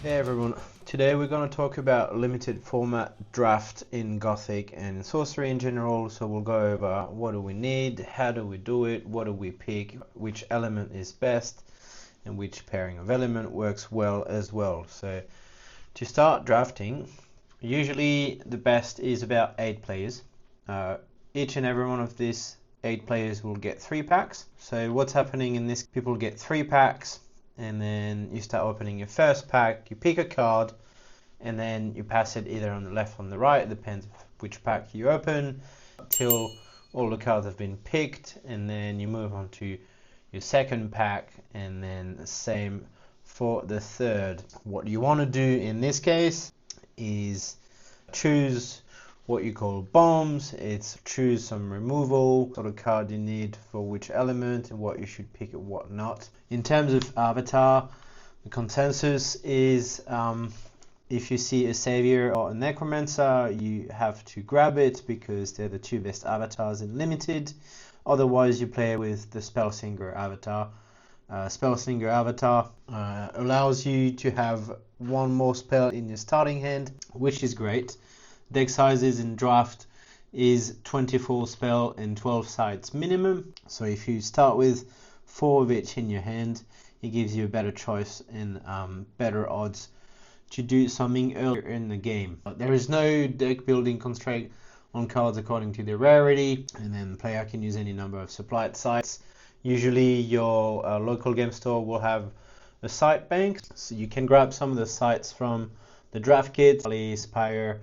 Hey everyone, today we're going to talk about limited format draft in Gothic and Sorcery in general. So we'll go over what do we need, how do we do it, what do we pick, which element is best, and which pairing of element works well as well. So to start drafting, usually the best is about 8 players. Each and every one of these 8 players will get 3 packs. So what's happening in this, people get 3 packs, and then you start opening your first pack, you pick a card, and then you pass it either on the left or on the right, it depends which pack you open, till all the cards have been picked, and then you move on to your second pack, and then the same for the third. What you want to do in this case is choose what you call bombs. It's choose some removal sort of card you need for which element and what you should pick and what not. In terms of avatar, the consensus is if you see a savior or a necromancer, you have to grab it because they're the 2 best avatars in limited. Otherwise you play with the spellslinger avatar. Spellslinger avatar allows you to have 1 more spell in your starting hand, which is great. Deck sizes in draft is 24 spell and 12 sides minimum. So if you start with 4 of each in your hand, it gives you a better choice and better odds to do something earlier in the game. But there is no deck building constraint on cards according to their rarity, and then the player can use any number of supplied sites. Usually your local game store will have a site bank, so you can grab some of the sites from the draft kit, Spire,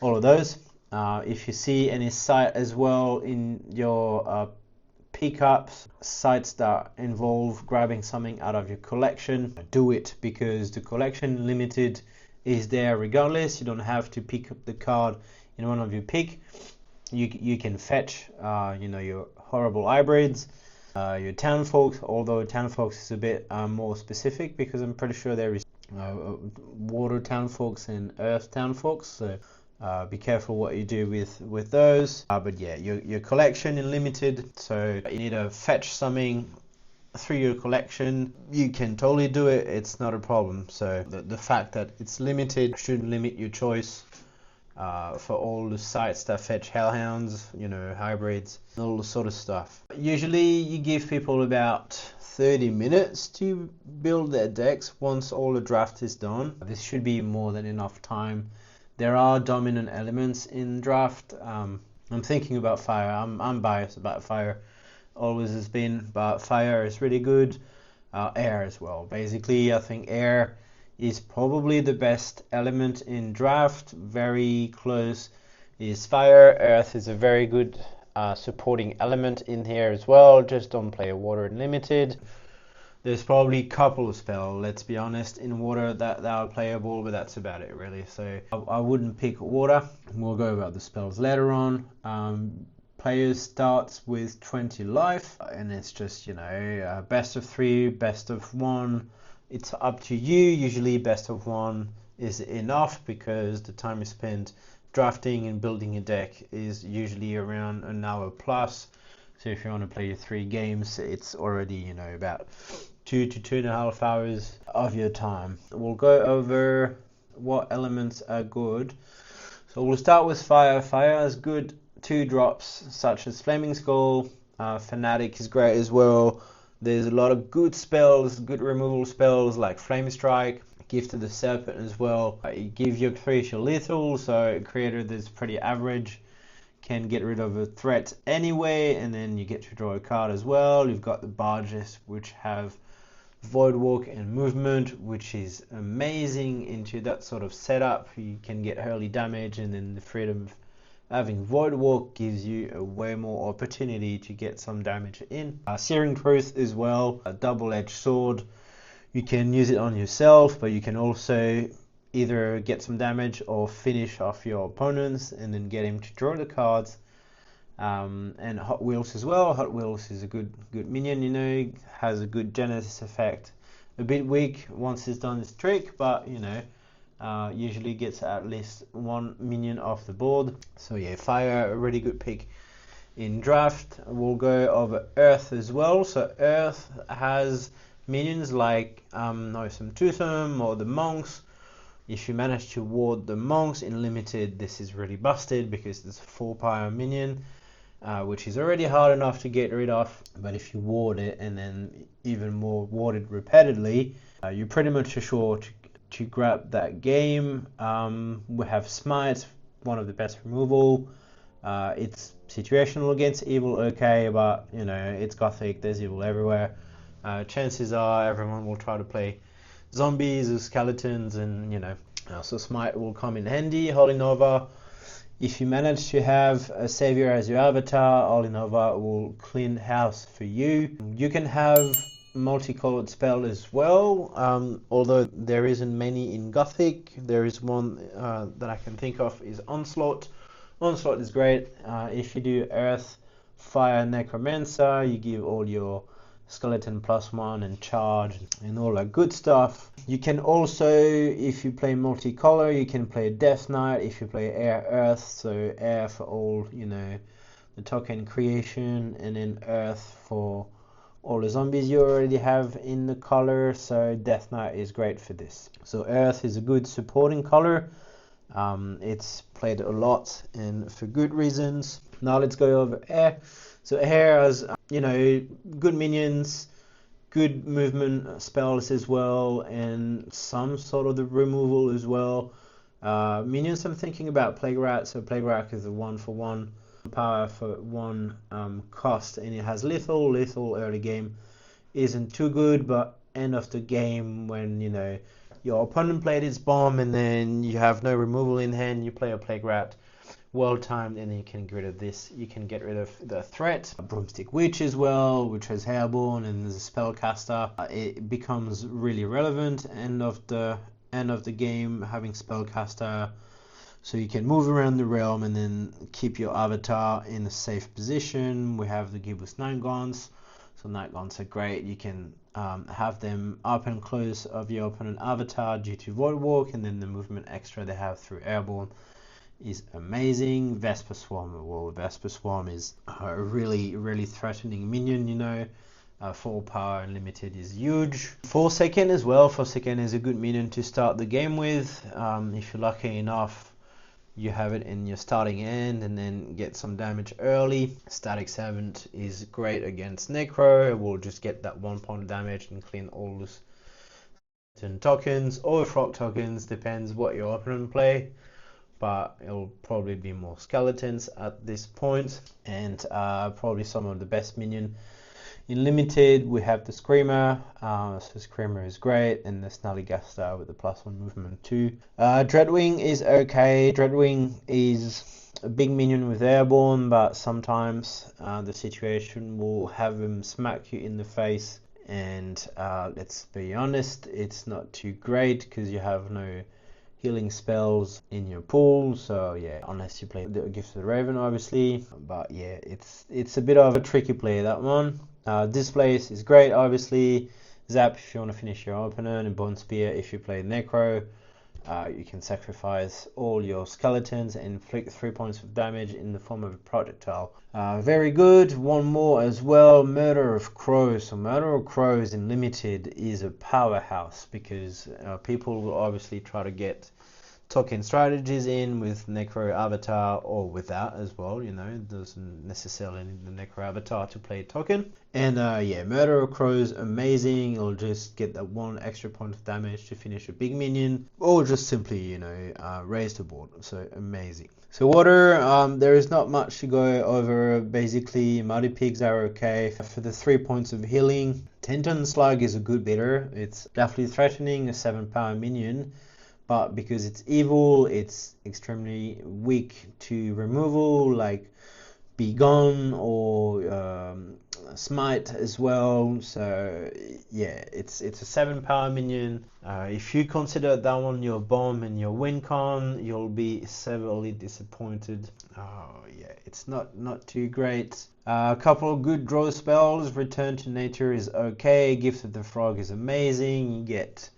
all of those. If you see any site as well in your pickups, sites that involve grabbing something out of your collection, do it, because the collection limited is there regardless. You don't have to pick up the card in one of your pick. You can fetch your horrible hybrids, your townfolks, although townfolks is a bit more specific because I'm pretty sure there is water townfolks and earth townfolks, so be careful what you do with those. But yeah, your collection in limited, so you need to fetch something through your collection. You can totally do it, it's not a problem. So the fact that it's limited shouldn't limit your choice for all the sites that fetch hellhounds, hybrids, all the sort of stuff. Usually you give people about 30 minutes to build their decks once all the draft is done. This should be more than enough time. There are dominant elements in draft. I'm thinking about fire. I'm biased about fire, always has been, but fire is really good. Air as well. Basically, I think air is probably the best element in draft. Very close is fire. Earth is a very good supporting element in here as well. Just don't play water unlimited. There's probably a couple of spells, let's be honest, in water that are playable, but that's about it really. So I wouldn't pick water. We'll go about the spells later on. Players starts with 20 life, and it's just, best of 3, best of 1. It's up to you. Usually best of 1 is enough because the time you spend drafting and building a deck is usually around an hour plus. So if you want to play your 3 games, it's already, about 2 to 2.5 hours of your time. We'll go over what elements are good. So we'll start with fire. Fire has good 2 drops such as Flaming Skull. Fanatic is great as well. There's a lot of good spells, good removal spells like Flame Strike, Gift of the Serpent as well. You give your creature lethal, so a creator that's pretty average can get rid of a threat anyway, and then you get to draw a card as well. You've got the barges, which have Void Walk and movement, which is amazing into that sort of setup. You can get early damage, and then the freedom of having Void Walk gives you a way more opportunity to get some damage in. Searing Truth as well, a double-edged sword. You can use it on yourself, but you can also either get some damage or finish off your opponents and then get him to draw the cards. And Hot Wheels as well. Hot Wheels is a good minion, has a good Genesis effect. A bit weak once it's done its trick, but usually gets at least 1 minion off the board. So yeah, fire, a really good pick in draft. We'll go over Earth as well. So Earth has minions like Noisome Toothsome or the monks. If you manage to ward the monks in limited, this is really busted because it's a 4 power minion, which is already hard enough to get rid of. But if you ward it and then even more ward it repeatedly, you're pretty much sure to grab that game. We have Smite, one of the best removal. It's situational against evil, okay, but you know, it's Gothic, there's evil everywhere. Chances are everyone will try to play zombies or skeletons, and you know, so Smite will come in handy. Holy Nova, if you manage to have a savior as your avatar, Holy Nova will clean house for you. You can have multicolored spell as well, although there isn't many in Gothic. There is one that I can think of is Onslaught. Onslaught is great. If you do Earth, Fire, Necromancer, you give all your skeleton +1 and charge and all that good stuff. You can also, if you play multicolor, you can play Death Knight. If you play Air, Earth, so Air for all, you know, the token creation, and then Earth for all the zombies you already have in the color. So Death Knight is great for this. So Earth is a good supporting color. It's played a lot and for good reasons. Now let's go over Air. So Air has, you know, good minions, good movement spells as well, and some sort of the removal as well. Minions, I'm thinking about Plague Rat. So Plague Rat is a 1-for-1 power for 1 cost, and it has lethal. Lethal early game isn't too good, but end of the game, when you know your opponent played its bomb and then you have no removal in hand, you play a Plague Rat, well timed, and then you can get rid of this. You can get rid of the threat. Broomstick Witch as well, which has Hairborn and there's a spellcaster. It becomes really relevant end of the game, having spellcaster, so you can move around the realm and then keep your avatar in a safe position. We have the Gibbous Nightgaunts. So Nightgaunts are great. You can have them up and close of your opponent avatar due to Void Walk, and then the movement extra they have through Airborne is amazing. Vesper Swarm, well, Vesper Swarm is a really threatening minion, you know. 4 power and limited is huge. Forsaken as well. Forsaken is a good minion to start the game with. If you're lucky enough, you have it in your starting end and then get some damage early. Static Servant is great against Necro. It will just get that 1 point of damage and clean all those tokens or frog tokens, depends what your opponent play, but it'll probably be more skeletons at this point. And probably some of the best minion in limited, we have the Screamer. So Screamer is great, and the Snallygaster with the +1 movement too. Dreadwing is okay. Dreadwing is a big minion with Airborne, but sometimes the situation will have him smack you in the face, and let's be honest, it's not too great because you have no healing spells in your pool. So yeah, unless you play the Gift of the Raven, obviously. But yeah, it's a bit of a tricky play, that one. Displace is great, obviously. Zap if you want to finish your opponent, and Bone Spear if you play Necro. You can sacrifice all your skeletons and inflict 3 points of damage in the form of a projectile. Very good. One more as well, Murder of Crows. So Murder of Crows in limited is a powerhouse because people will obviously try to get token strategies in with Necro Avatar or without as well, you know, it doesn't necessarily need the Necro Avatar to play token. And yeah, Murder of Crows, amazing. It'll just get that 1 extra point of damage to finish a big minion, or just simply, you know, raise the board. So amazing. So water, there is not much to go over. Basically, Muddy Pigs are okay. For the 3 points of healing, Tenton Slug is a good bidder. It's definitely threatening, a 7 power minion. But because it's evil, it's extremely weak to removal, like Be Gone or Smite as well. So yeah, it's a 7 power minion. If you consider that one your bomb and your win con, you'll be severely disappointed. Yeah, it's not too great. A couple of good draw spells. Return to Nature is okay. Gift of the Frog is amazing. You get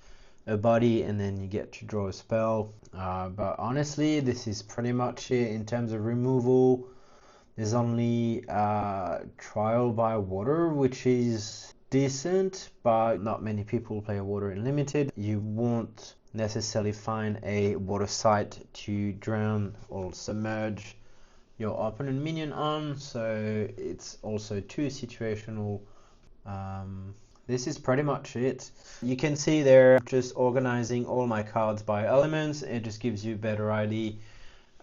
a body and then you get to draw a spell, but honestly this is pretty much it in terms of removal. There's only Trial by Water, which is decent, but not many people play water in limited. You won't necessarily find a water site to drown or submerge your opponent minion on, so it's also too situational. This is pretty much it. You can see there, just organizing all my cards by elements. It just gives you a better idea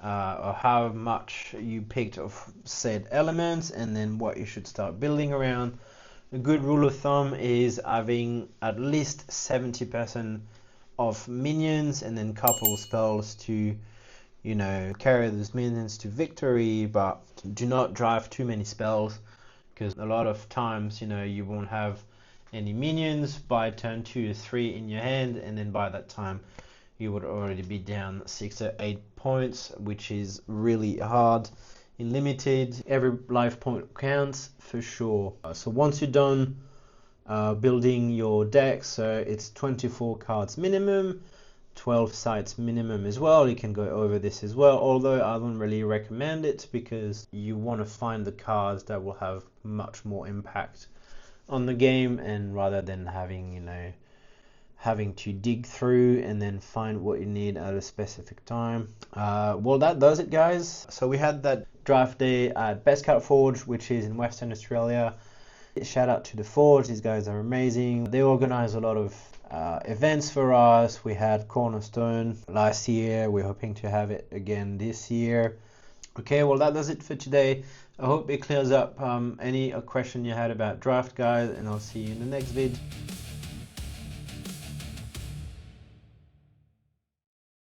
of how much you picked of said elements and then what you should start building around. A good rule of thumb is having at least 70% of minions and then couple spells to, you know, carry those minions to victory, but do not drive too many spells, because a lot of times, you know, you won't have any minions by turn 2 or 3 in your hand, and then by that time you would already be down 6 or 8 points, which is really hard in limited. Every life point counts for sure. So once you're done building your deck, so it's 24 cards minimum, 12 sites minimum as well. You can go over this as well, although I don't really recommend it, because you want to find the cards that will have much more impact on the game, and rather than having, you know, having to dig through and then find what you need at a specific time. Well, that does it, guys. So we had that draft day at Beskar Forge, which is in Western Australia. Shout out to the Forge, these guys are amazing. They organize a lot of events for us. We had Cornerstone last year, we're hoping to have it again this year. Okay, well, that does it for today. I hope it clears up any question you had about draft, guys, and I'll see you in the next vid.